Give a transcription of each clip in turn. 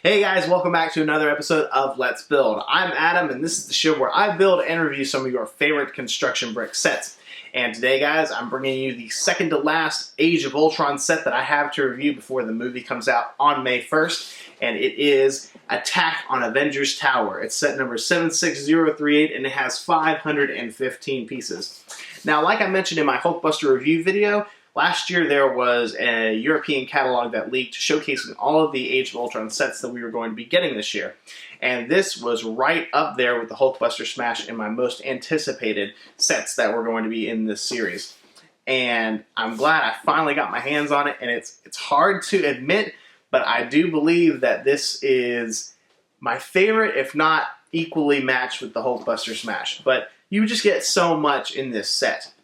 Hey guys, welcome back to another episode of Let's Build. I'm Adam, and this is the show where I build and review some of your favorite construction brick sets. And today, guys, I'm bringing you the second to last Age of Ultron set that I have to review before the movie comes out on May 1st, and it is Attack on Avengers Tower. It's set number 76038, and it has 515 pieces. Now, like I mentioned in my Hulkbuster review video, last year there was a European catalog that leaked showcasing all of the Age of Ultron sets that we were going to be getting this year. And this was right up there with the Hulkbuster Smash in my most anticipated sets that were going to be in this series. And I'm glad I finally got my hands on it, and it's hard to admit, but I do believe that this is my favorite, if not equally matched with the Hulkbuster Smash. But you just get so much in this set.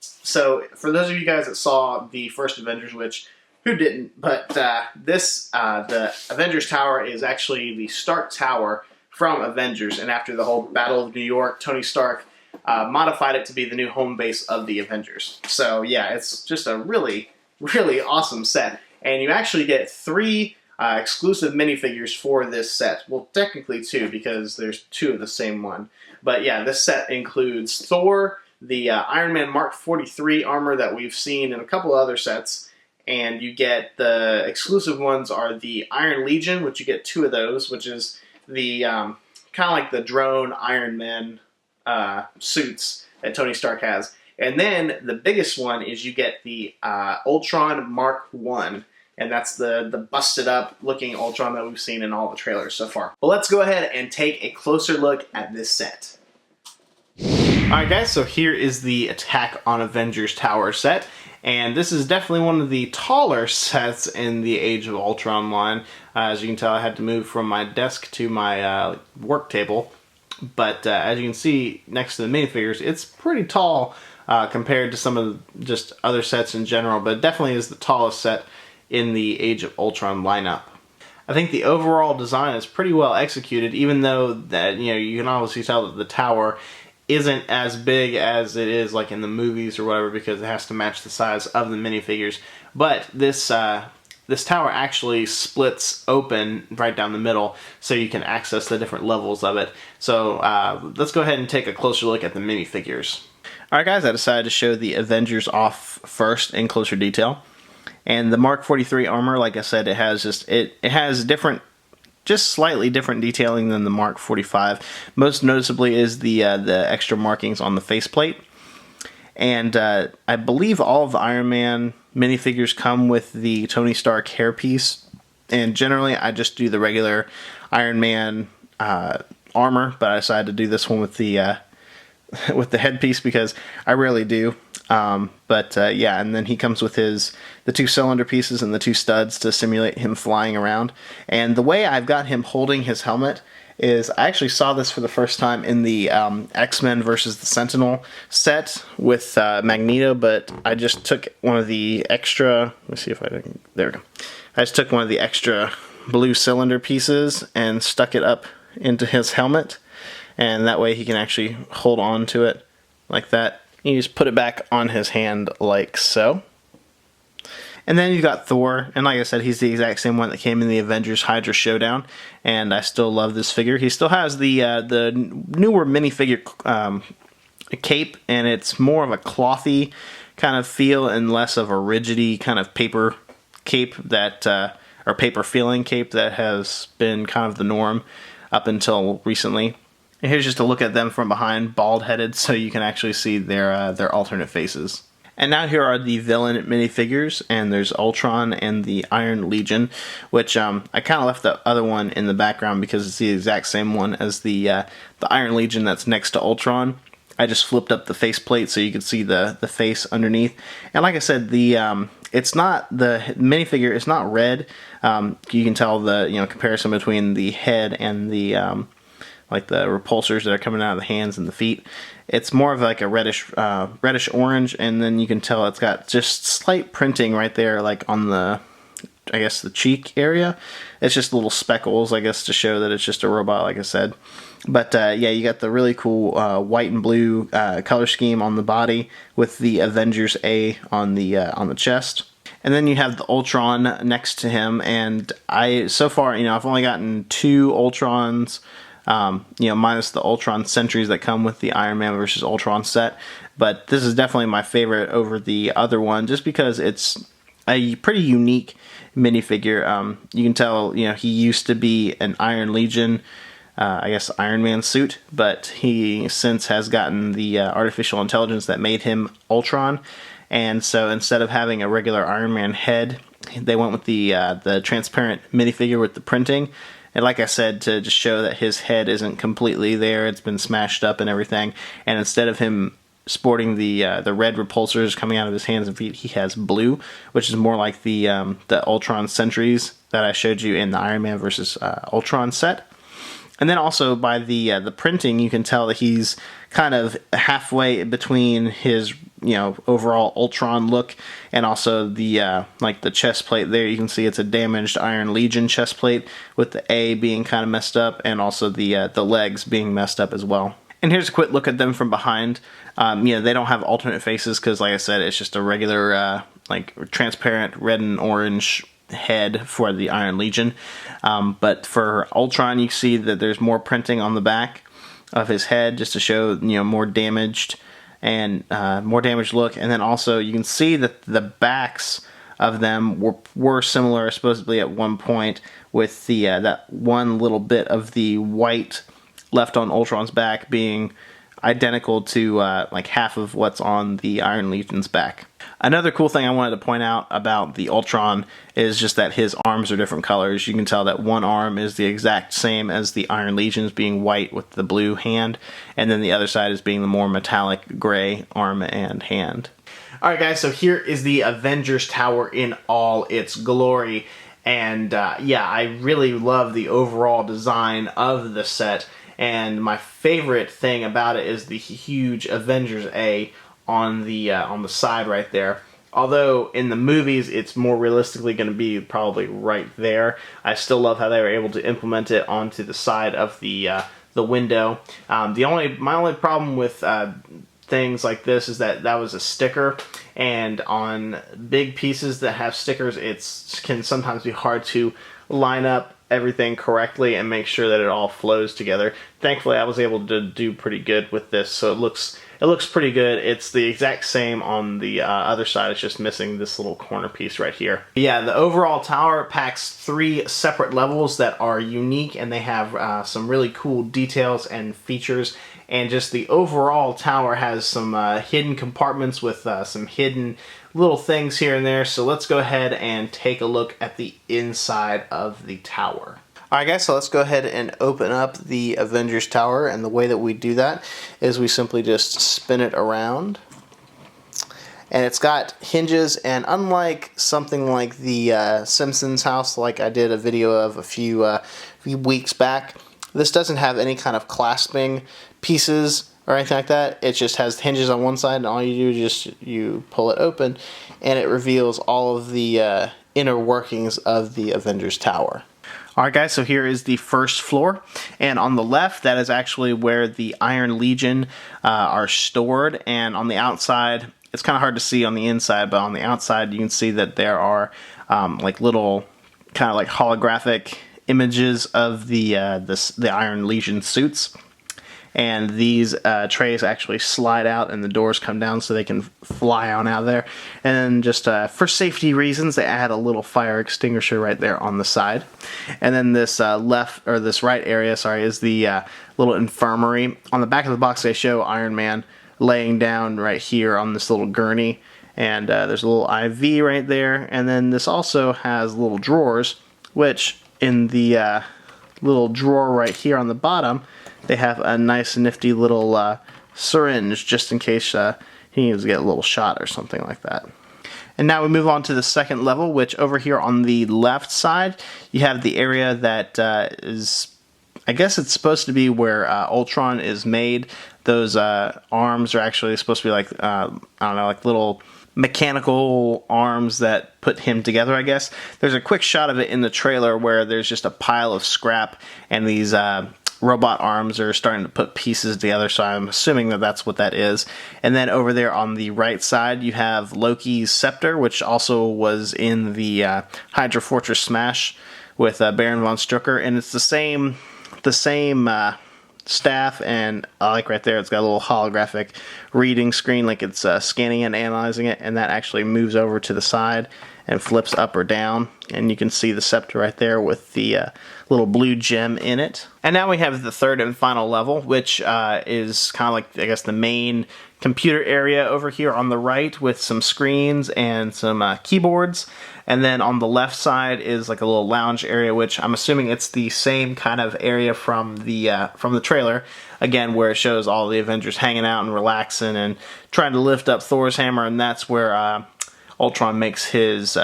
So, for those of you guys that saw the first Avengers, which, who didn't, but the Avengers Tower is actually the Stark Tower from Avengers, and after the whole Battle of New York, Tony Stark modified it to be the new home base of the Avengers. So, yeah, it's just a really, really awesome set. And you actually get 3 exclusive minifigures for this set. Well, technically 2, because there's 2 of the same one. But yeah, this set includes Thor, the Iron Man Mark 43 armor that we've seen in a couple other sets, and you get the exclusive ones are the Iron Legion, which you get 2 of those, which is the kind of like the drone Iron Man suits that Tony Stark has. And then the biggest one is you get the Ultron Mark 1. And that's the busted up looking Ultron that we've seen in all the trailers so far. But let's go ahead and take a closer look at this set. Alright guys, so here is the Attack on Avengers Tower set. And this is definitely one of the taller sets in the Age of Ultron line. As you can tell, I had to move from my desk to my work table. But as you can see next to the minifigures, it's pretty tall compared to some of the just other sets in general. But it definitely is the tallest set in the Age of Ultron lineup. I think the overall design is pretty well executed, even though that you can obviously tell that the tower isn't as big as it is like in the movies or whatever, because it has to match the size of the minifigures. But this this tower actually splits open right down the middle, so you can access the different levels of it. So let's go ahead and take a closer look at the minifigures. Alright guys, I decided to show the Avengers off first in closer detail. And the Mark 43 armor, like I said, it has just slightly different detailing than the Mark 45. Most noticeably is the extra markings on the faceplate. And I believe all of the Iron Man minifigures come with the Tony Stark hairpiece. And generally, I just do the regular Iron Man armor, but I decided to do this one with the headpiece because I rarely do. Yeah, and then he comes with the 2 cylinder pieces and the 2 studs to simulate him flying around. And the way I've got him holding his helmet is, I actually saw this for the first time in the X-Men versus the Sentinel set with Magneto, but I just took one of the extra, let me see if there we go. I just took one of the extra blue cylinder pieces and stuck it up into his helmet, and that way he can actually hold on to it like that. You just put it back on his hand like so. And then you've got Thor, and like I said, he's the exact same one that came in the Avengers Hydra Showdown, and I still love this figure. He still has the newer minifigure cape, and it's more of a clothy kind of feel and less of a rigidy kind of paper cape that, or paper feeling cape that has been kind of the norm up until recently. And here's just a look at them from behind, bald-headed, so you can actually see their alternate faces. And now here are the villain minifigures, and there's Ultron and the Iron Legion, which I kind of left the other one in the background because it's the exact same one as the Iron Legion that's next to Ultron. I just flipped up the faceplate so you could see the face underneath. And like I said, the minifigure is not red. You can tell the comparison between the head and the like the repulsors that are coming out of the hands and the feet. It's more of like a reddish orange, and then you can tell it's got just slight printing right there, like on the, I guess, the cheek area. It's just little speckles, I guess, to show that it's just a robot, like I said. But yeah, you got the really cool white and blue color scheme on the body with the Avengers A on the chest. And then you have the Ultron next to him, and so far, I've only gotten 2 Ultrons, minus the Ultron Sentries that come with the Iron Man versus Ultron set. But this is definitely my favorite over the other one, just because it's a pretty unique minifigure. You can tell, he used to be an Iron Legion, Iron Man suit, but he since has gotten the artificial intelligence that made him Ultron. And so instead of having a regular Iron Man head, they went with the transparent minifigure with the printing. And like I said, to just show that his head isn't completely there, it's been smashed up and everything. And instead of him sporting the red repulsors coming out of his hands and feet, he has blue, which is more like the Ultron Sentries that I showed you in the Iron Man versus Ultron set. And then also by the printing, you can tell that he's kind of halfway between his overall Ultron look and also the the chest plate there. You can see it's a damaged Iron Legion chest plate with the A being kind of messed up and also the legs being messed up as well. And here's a quick look at them from behind. They don't have alternate faces because, like I said, it's just a regular transparent red and orange head for the Iron Legion. But for Ultron, you see that there's more printing on the back of his head just to show more damaged and more damaged look. And then also you can see that the backs of them were similar supposedly at one point, with the that one little bit of the white left on Ultron's back being identical to half of what's on the Iron Legion's back. Another cool thing I wanted to point out about the Ultron is just that his arms are different colors. You can tell that one arm is the exact same as the Iron Legion's, being white with the blue hand, and then the other side is being the more metallic gray arm and hand. Alright guys, so here is the Avengers Tower in all its glory. And I really love the overall design of the set. And my favorite thing about it is the huge Avengers A on the side right there. Although in the movies it's more realistically going to be probably right there, I still love how they were able to implement it onto the side of the window. My only problem with things like this is that was a sticker, and on big pieces that have stickers, it can sometimes be hard to line up everything correctly and make sure that it all flows together. Thankfully, I was able to do pretty good with this, so it looks pretty good. It's the exact same on the other side. It's just missing this little corner piece right here. Yeah, the overall tower packs 3 separate levels that are unique, and they have some really cool details and features. And just the overall tower has some hidden compartments with some hidden little things here and there. So let's go ahead and take a look at the inside of the tower. Alright guys, so let's go ahead and open up the Avengers Tower, and the way that we do that is we simply just spin it around. And it's got hinges, and unlike something like the Simpsons house, like I did a video of a few weeks back, this doesn't have any kind of clasping pieces or anything like that. It just has hinges on one side, and all you do is you pull it open, and it reveals all of the inner workings of the Avengers Tower. Alright guys, so here is the first floor, and on the left, that is actually where the Iron Legion are stored, and on the outside, it's kind of hard to see on the inside, but on the outside you can see that there are little kind of holographic images of the Iron Legion suits. And these trays actually slide out and the doors come down so they can fly on out of there. And then just for safety reasons, they add a little fire extinguisher right there on the side. And then this right area, is the little infirmary. On the back of the box, they show Iron Man laying down right here on this little gurney. And there's a little IV right there. And then this also has little drawers, which in the little drawer right here on the bottom, they have a nice nifty little syringe just in case he needs to get a little shot or something like that. And now we move on to the second level, which over here on the left side, you have the area that is, I guess it's supposed to be where Ultron is made. Those arms are actually supposed to be like little mechanical arms that put him together, I guess. There's a quick shot of it in the trailer where there's just a pile of scrap and these robot arms are starting to put pieces together, so I'm assuming that that's what that is. And then over there on the right side, you have Loki's Scepter, which also was in the Hydra Fortress Smash with Baron von Strucker, and it's the same staff, and like right there, it's got a little holographic reading screen, like it's scanning and analyzing it, and that actually moves over to the side and flips up or down, and you can see the scepter right there with the little blue gem in it. And now we have the third and final level, which is kind of like, I guess, the main computer area over here on the right with some screens and some keyboards. And then on the left side is like a little lounge area, which I'm assuming it's the same kind of area from the trailer, again, where it shows all the Avengers hanging out and relaxing and trying to lift up Thor's hammer, and that's where Ultron makes his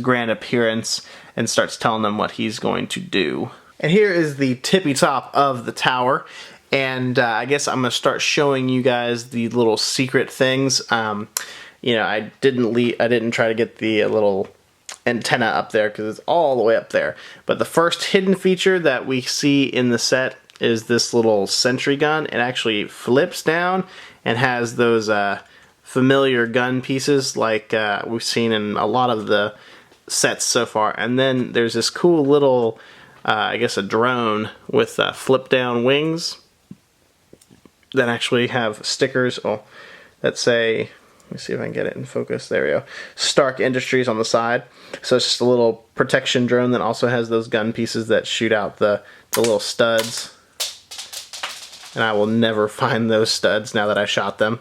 grand appearance and starts telling them what he's going to do. And here is the tippy top of the tower, and I guess I'm going to start showing you guys the little secret things. You know, I didn't try to get the little antenna up there because it's all the way up there. But the first hidden feature that we see in the set is this little sentry gun. It actually flips down and has those familiar gun pieces like we've seen in a lot of the sets so far. And then there's this cool little, I guess, a drone with flip down wings that actually have stickers that say, let me see if I can get it in focus. There we go. Stark Industries on the side. So it's just a little protection drone that also has those gun pieces that shoot out the little studs. And I will never find those studs now that I shot them.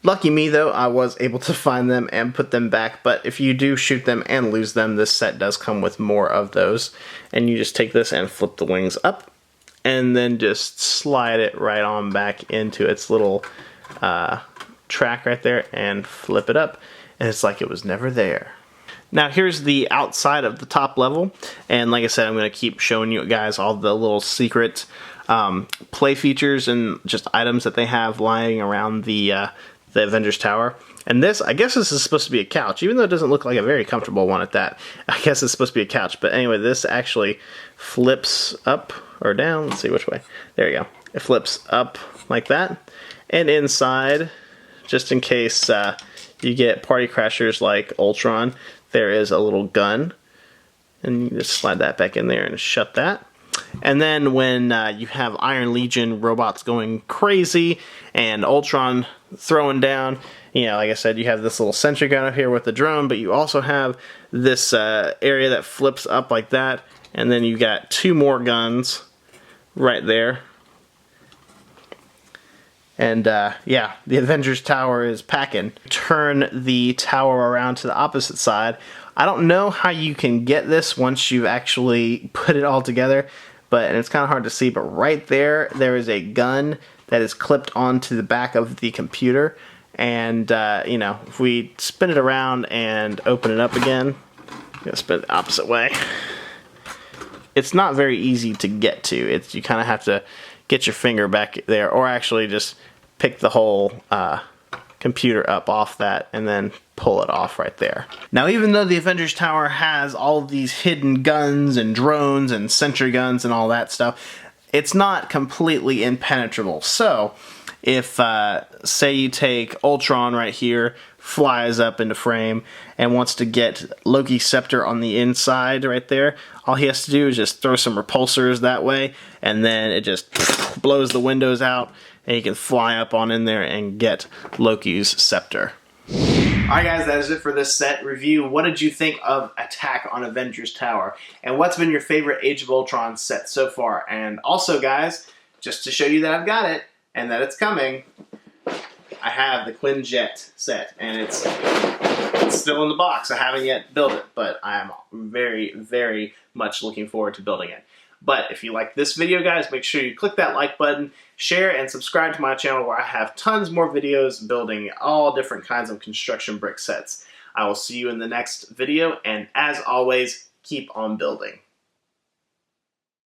Lucky me, though, I was able to find them and put them back. But if you do shoot them and lose them, this set does come with more of those. And you just take this and flip the wings up. And then just slide it right on back into its little track right there and flip it up, and it's like it was never there. Now here's the outside of the top level, and like I said, I'm going to keep showing you guys all the little secret play features and just items that they have lying around the Avengers Tower. And this, I guess this is supposed to be a couch, even though it doesn't look like a very comfortable one at that. I guess it's supposed to be a couch, but anyway, this actually flips up or down. Let's see which way. There you go. It flips up like that, and inside, just in case you get party crashers like Ultron, there is a little gun, and you just slide that back in there and shut that. And then when you have Iron Legion robots going crazy and Ultron throwing down, you know, like I said, you have this little sentry gun up here with the drone, but you also have this area that flips up like that, and then you got two more guns right there. And yeah, the Avengers Tower is packing. Turn the tower around to the opposite side. I don't know how you can get this once you've actually put it all together, and it's kind of hard to see, but right there, there is a gun that is clipped onto the back of the computer. And, you know, if we spin it around and open it up again, I'm going to spin it the opposite way. It's not very easy to get to. You kind of have to get your finger back there, or actually just pick the whole computer up off that and then pull it off right there. Now, even though the Avengers Tower has all of these hidden guns and drones and sentry guns and all that stuff, it's not completely impenetrable. So, if, say you take Ultron right here, flies up into frame, and wants to get Loki's Scepter on the inside right there, all he has to do is just throw some repulsors that way, and then it just blows the windows out, and he can fly up on in there and get Loki's Scepter. Alright guys, that is it for this set review. What did you think of Attack on Avengers Tower? And what's been your favorite Age of Ultron set so far? And also guys, just to show you that I've got it, and that it's coming, I have the Quinjet set, and it's still in the box. I haven't yet built it, but I am very, very much looking forward to building it. But if you like this video, guys, make sure you click that like button, share, and subscribe to my channel where I have tons more videos building all different kinds of construction brick sets. I will see you in the next video, and as always, keep on building.